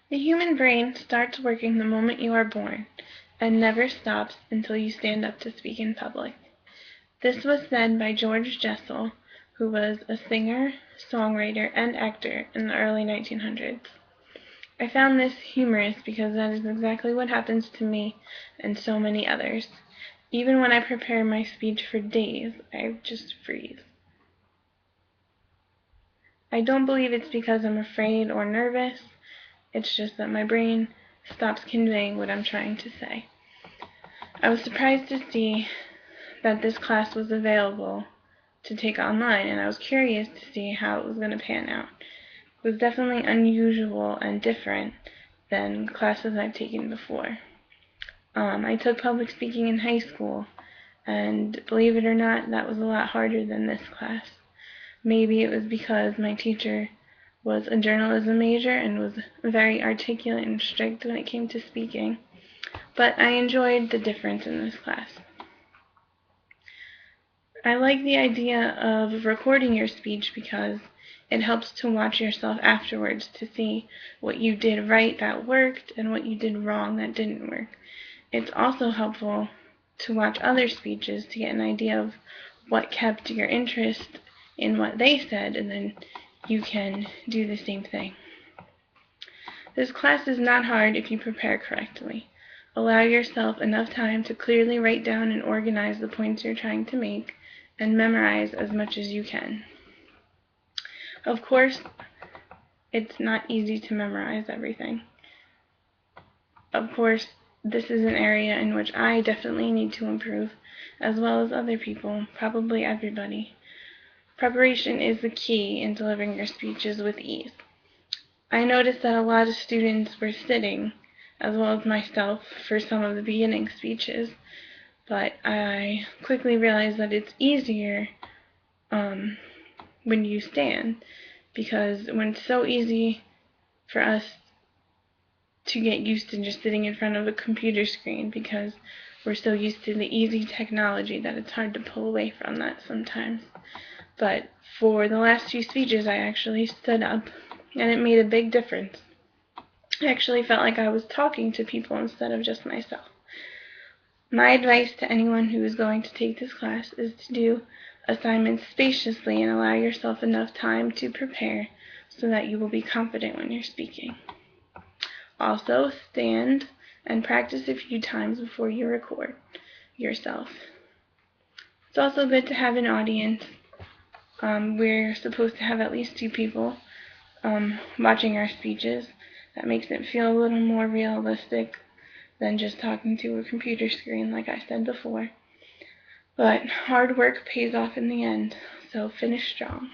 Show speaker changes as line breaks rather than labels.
The human brain starts working the moment you are born, and never stops until you stand up to speak in public. This was said by George Jessel, who was a singer, songwriter, and actor in the early 1900s. I found this humorous because that is exactly what happens to me and so many others. Even when I prepare my speech for days, I just freeze. I don't believe it's because I'm afraid or nervous. It's just that my brain stops conveying what I'm trying to say. I was surprised to see that this class was available to take online, and I was curious to see how it was going to pan out. It was definitely unusual and different than classes I've taken before. I took public speaking in high school, and believe it or not, that was a lot harder than this class. Maybe it was because my teacher was a journalism major and was very articulate and strict when it came to speaking, but I enjoyed the difference in this class. I like the idea of recording your speech because it helps to watch yourself afterwards to see what you did right that worked and what you did wrong that didn't work. It's also helpful to watch other speeches to get an idea of what kept your interest in what they said, and then you can do the same thing. This class is not hard if you prepare correctly. Allow yourself enough time to clearly write down and organize the points you're trying to make, and memorize as much as you can. Of course, it's not easy to memorize everything. Of course, this is an area in which I definitely need to improve, as well as other people, probably everybody. Preparation is the key in delivering your speeches with ease. I noticed that a lot of students were sitting, as well as myself, for some of the beginning speeches, but I quickly realized that it's easier when you stand, because when it's so easy for us to get used to just sitting in front of a computer screen because we're so used to the easy technology that it's hard to pull away from that sometimes. But for the last few speeches, I actually stood up, and it made a big difference. I actually felt like I was talking to people instead of just myself. My advice to anyone who is going to take this class is to do assignments spaciously and allow yourself enough time to prepare so that you will be confident when you're speaking. Also, stand and practice a few times before you record yourself. It's also good to have an audience. We're supposed to have at least 2 people watching our speeches. That makes it feel a little more realistic than just talking to a computer screen, like I said before. But hard work pays off in the end, so finish strong.